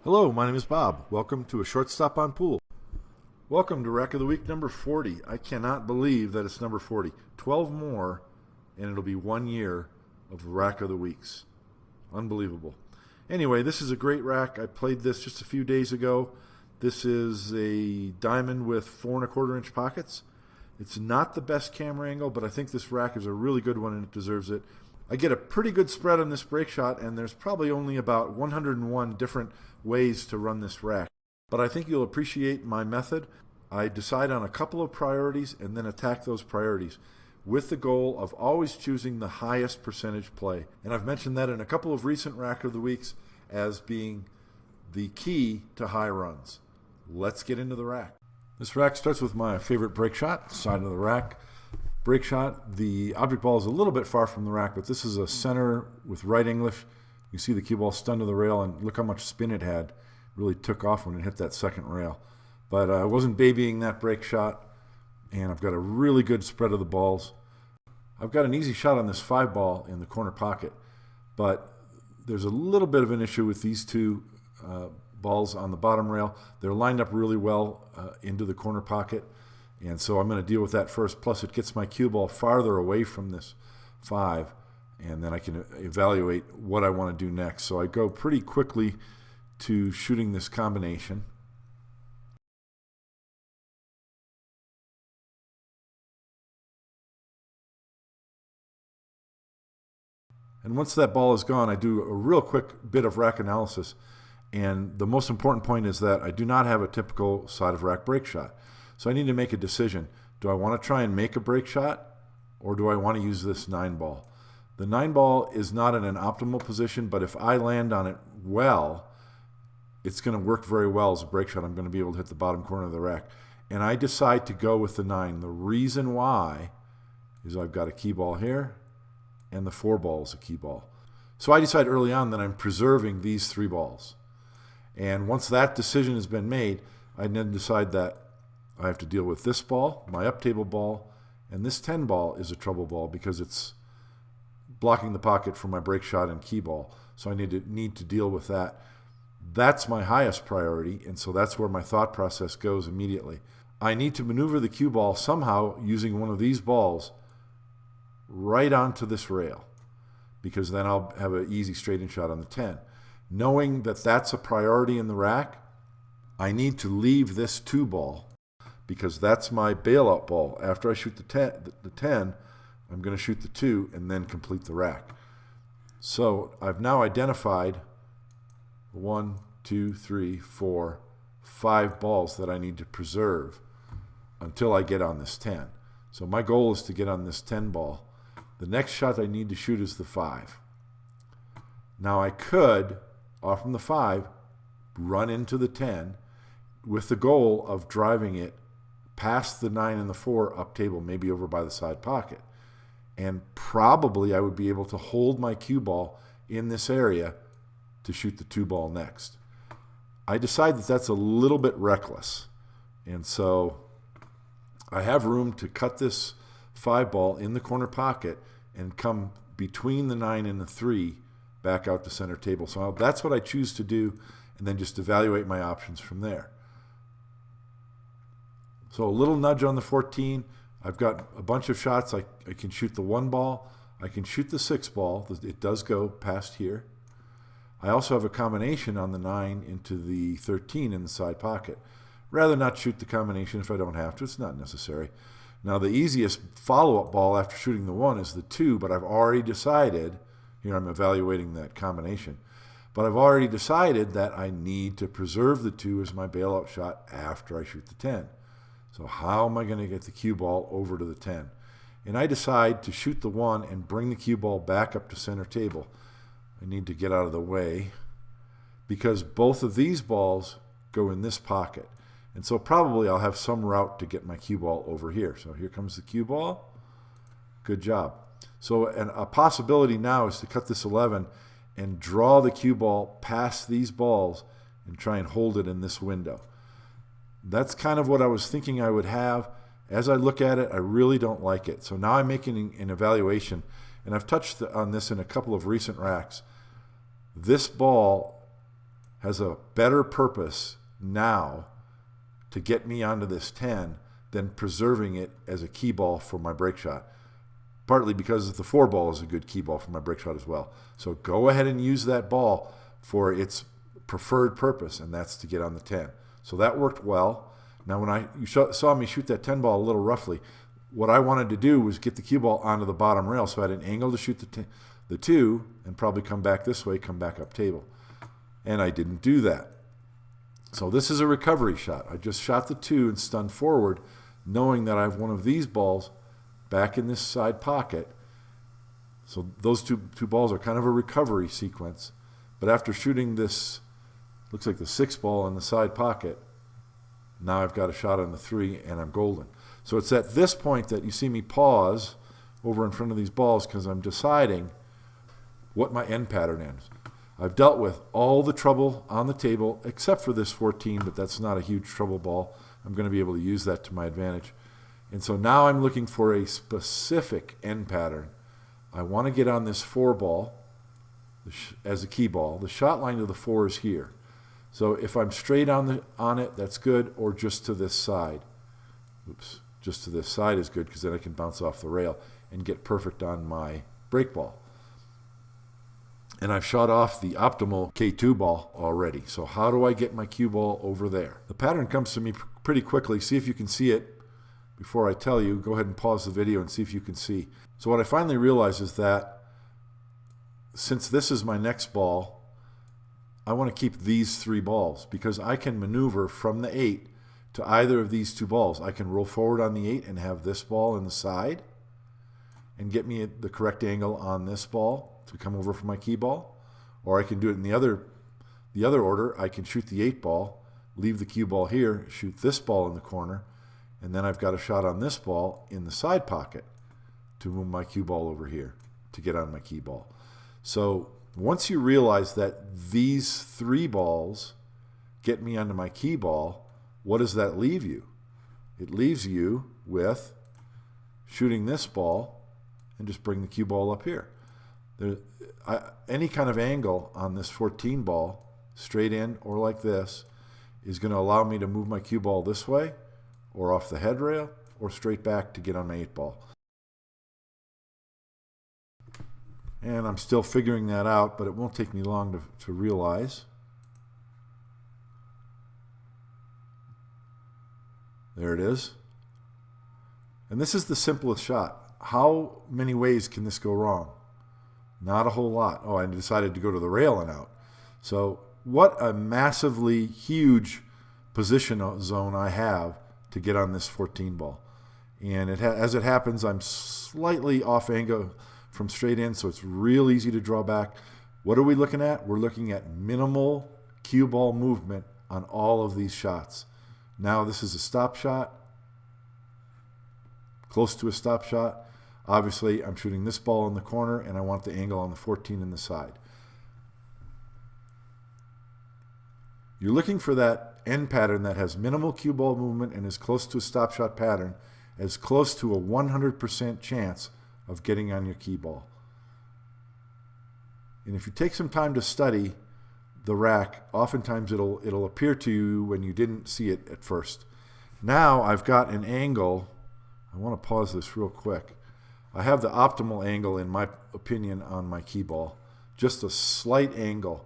Hello, my name is Bob. Welcome to a short stop on pool. Welcome to Rack of the Week number 40. I cannot believe that it's number 40. 12 more, and it'll be 1 year of Rack of the Weeks. Unbelievable. Anyway, this is a great rack. I played this just a few days ago. This is a diamond with 4¼ inch pockets. It's not the best camera angle, but I think this rack is a really good one and it deserves it. I get a pretty good spread on this break shot, and there's probably only about 101 different ways to run this rack. But I think you'll appreciate my method. I decide on a couple of priorities and then attack those priorities with the goal of always choosing the highest percentage play. And I've mentioned that in a couple of recent Rack of the Weeks as being the key to high runs. Let's get into the rack. This rack starts with my favorite break shot, side of the rack. Break shot, the object ball is a little bit far from the rack, but this is a center with right English. You see the cue ball stunned to the rail, and look how much spin it had. It really took off when it hit that second rail. But I wasn't babying that break shot, and I've got a really good spread of the balls. I've got an easy shot on this 5 ball in the corner pocket, but there's a little bit of an issue with these two balls on the bottom rail. They're lined up really well into the corner pocket, and so I'm going to deal with that first. Plus, it gets my cue ball farther away from this 5, and then I can evaluate what I want to do next. So I go pretty quickly to shooting this combination. And once that ball is gone, I do a real quick bit of rack analysis. And the most important point is that I do not have a typical side of rack break shot. So I need to make a decision. Do I want to try and make a break shot, or do I want to use this 9 ball? The 9 ball is not in an optimal position, but if I land on it well, it's going to work very well as a break shot. I'm going to be able to hit the bottom corner of the rack. And I decide to go with the 9. The reason why is I've got a key ball here, and the 4 ball is a key ball. So I decide early on that I'm preserving these 3 balls. And once that decision has been made, I then decide that I have to deal with this ball, my up table ball, and this 10 ball is a trouble ball because it's blocking the pocket for my break shot and key ball. So I need to deal with that. That's my highest priority, and so that's where my thought process goes immediately. I need to maneuver the cue ball somehow using one of these balls right onto this rail, because then I'll have an easy straight-in shot on the 10. Knowing that that's a priority in the rack, I need to leave this 2 ball because that's my bailout ball. After I shoot the 10, I'm going to shoot the 2 and then complete the rack. So I've now identified 1, 2, 3, 4, 5 balls that I need to preserve until I get on this 10. So my goal is to get on this 10 ball. The next shot I need to shoot is the 5. Now I could, off from the 5, run into the 10 with the goal of driving it past the 9 and the 4 up table, maybe over by the side pocket. And probably I would be able to hold my cue ball in this area to shoot the 2 ball next. I decide that that's a little bit reckless. And so I have room to cut this 5 ball in the corner pocket and come between the 9 and the 3 back out to center table. So that's what I choose to do, and then just evaluate my options from there. So a little nudge on the 14. I've got a bunch of shots. I can shoot the 1 ball. I can shoot the 6 ball. It does go past here. I also have a combination on the 9 into the 13 in the side pocket. Rather not shoot the combination if I don't have to. It's not necessary. Now the easiest follow-up ball after shooting the 1 is the 2, but I've already decided, here I'm evaluating that combination, but I've already decided that I need to preserve the 2 as my bailout shot after I shoot the 10. So how am I going to get the cue ball over to the 10? And I decide to shoot the 1 and bring the cue ball back up to center table. I need to get out of the way because both of these balls go in this pocket. And so probably I'll have some route to get my cue ball over here. So here comes the cue ball. Good job. So a possibility now is to cut this 11 and draw the cue ball past these balls and try and hold it in this window. That's kind of what I was thinking I would have. As I look at it, I really don't like it. So now I'm making an evaluation, and I've touched on this in a couple of recent racks. This ball has a better purpose now to get me onto this 10 than preserving it as a key ball for my break shot. Partly because the 4 ball is a good key ball for my break shot as well. So go ahead and use that ball for its preferred purpose, and that's to get on the 10. So that worked well. Now when you saw me shoot that 10 ball a little roughly, what I wanted to do was get the cue ball onto the bottom rail so I had an angle to shoot the 2 and probably come back this way, come back up table. And I didn't do that. So this is a recovery shot. I just shot the 2 and stunned forward, knowing that I have one of these balls back in this side pocket. So those two balls are kind of a recovery sequence. But after shooting this, looks like the 6 ball in the side pocket, now I've got a shot on the 3 and I'm golden. So it's at this point that you see me pause over in front of these balls because I'm deciding what my end pattern is. I've dealt with all the trouble on the table except for this 14, but that's not a huge trouble ball. I'm going to be able to use that to my advantage. And so now I'm looking for a specific end pattern. I want to get on this 4 ball as a key ball. The shot line to the 4 is here. So if I'm straight on it, that's good, or just to this side. Oops, just to this side is good because then I can bounce off the rail and get perfect on my break ball. And I've shot off the optimal K2 ball already. So how do I get my cue ball over there? The pattern comes to me pretty quickly. See if you can see it. Before I tell you, go ahead and pause the video and see if you can see. So what I finally realized is that since this is my next ball, I want to keep these 3 balls because I can maneuver from the 8 to either of these 2 balls. I can roll forward on the 8 and have this ball in the side and get me the correct angle on this ball to come over for my key ball. Or I can do it in the other order. I can shoot the 8 ball, leave the cue ball here, shoot this ball in the corner, and then I've got a shot on this ball in the side pocket to move my cue ball over here to get on my key ball. So once you realize that these 3 balls get me onto my key ball, what does that leave you? It leaves you with shooting this ball and just bring the cue ball up here. Any kind of angle on this 14 ball, straight in or like this, is going to allow me to move my cue ball this way or off the head rail or straight back to get on my 8 ball. And I'm still figuring that out, but it won't take me long to realize. There it is. And this is the simplest shot. How many ways can this go wrong? Not a whole lot. Oh, I decided to go to the rail and out. So what a massively huge position zone I have to get on this 14 ball. And as it happens, I'm slightly off angle from straight in, so it's real easy to draw back. What are we looking at? We're looking at minimal cue ball movement on all of these shots. Now this is a stop shot, close to a stop shot. Obviously, I'm shooting this ball in the corner, and I want the angle on the 14 in the side. You're looking for that end pattern that has minimal cue ball movement and is close to a stop shot pattern, as close to a 100% chance of getting on your key ball. And if you take some time to study the rack, oftentimes it'll appear to you when you didn't see it at first. Now I've got an angle. I want to pause this real quick. I have the optimal angle, in my opinion, on my key ball. Just a slight angle.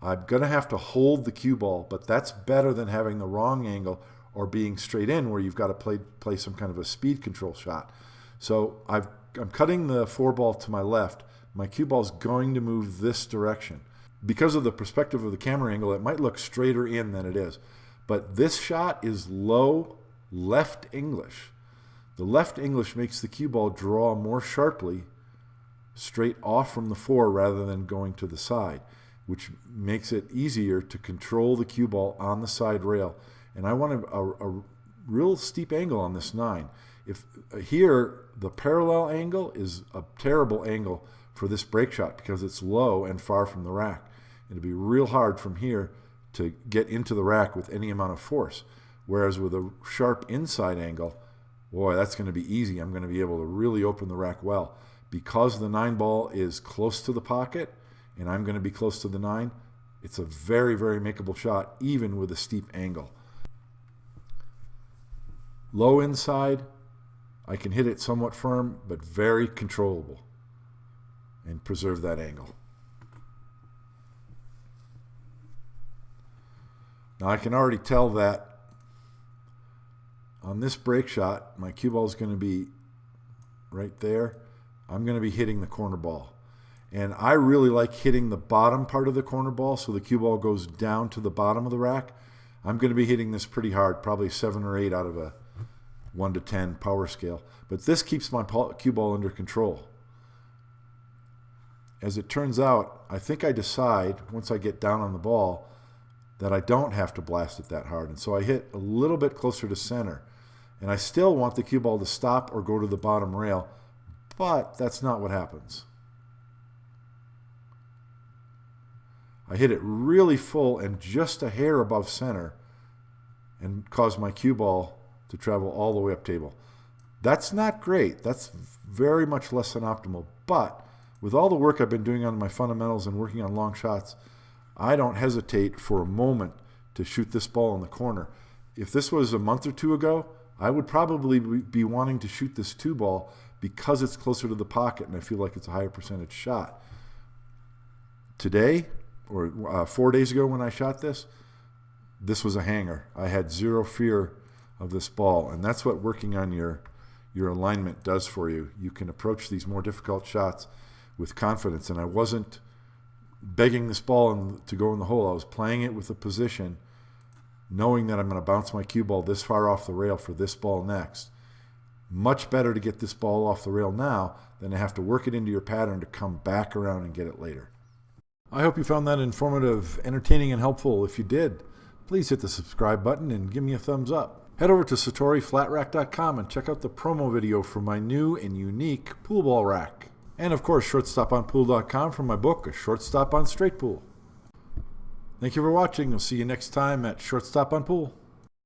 I'm going to have to hold the cue ball, but that's better than having the wrong angle or being straight in where you've got to play some kind of a speed control shot. So I'm cutting the 4 ball to my left. My cue ball is going to move this direction. Because of the perspective of the camera angle, it might look straighter in than it is. But this shot is low left English. The left English makes the cue ball draw more sharply straight off from the 4 rather than going to the side, which makes it easier to control the cue ball on the side rail. And I want a real steep angle on this 9. If here, the parallel angle is a terrible angle for this break shot because it's low and far from the rack. It'll be real hard from here to get into the rack with any amount of force. Whereas with a sharp inside angle, boy, that's going to be easy. I'm going to be able to really open the rack well. Because the 9 ball is close to the pocket and I'm going to be close to the 9, It's a very, very makeable shot, even with a steep angle. Low inside, I can hit it somewhat firm, but very controllable, and preserve that angle. Now I can already tell that on this break shot, my cue ball is going to be right there. I'm going to be hitting the corner ball. And I really like hitting the bottom part of the corner ball so the cue ball goes down to the bottom of the rack. I'm going to be hitting this pretty hard, probably 7 or 8 out of a 1 to 10 power scale. But this keeps my cue ball under control. As it turns out, I think I decide, once I get down on the ball, that I don't have to blast it that hard. And so I hit a little bit closer to center. And I still want the cue ball to stop or go to the bottom rail, but that's not what happens. I hit it really full and just a hair above center and cause my cue ball to travel all the way up table. That's not great. That's very much less than optimal. But with all the work I've been doing on my fundamentals and working on long shots, I don't hesitate for a moment to shoot this ball in the corner. If this was a month or two ago, I would probably be wanting to shoot this 2 ball because it's closer to the pocket and I feel like it's a higher percentage shot. Today, or 4 days ago when I shot this was a hanger. I had zero fear of this ball, and that's what working on your alignment does for you. You can approach these more difficult shots with confidence, and I wasn't begging this ball to go in the hole. I was playing it with a position, knowing that I'm going to bounce my cue ball this far off the rail for this ball next. Much better to get this ball off the rail now than to have to work it into your pattern to come back around and get it later. I hope you found that informative, entertaining, and helpful. If you did, please hit the subscribe button and give me a thumbs up. Head over to SatoriFlatRack.com and check out the promo video for my new and unique pool ball rack. And of course, ShortstopOnPool.com for my book, A Shortstop on Straight Pool. Thank you for watching. We'll see you next time at Shortstop on Pool.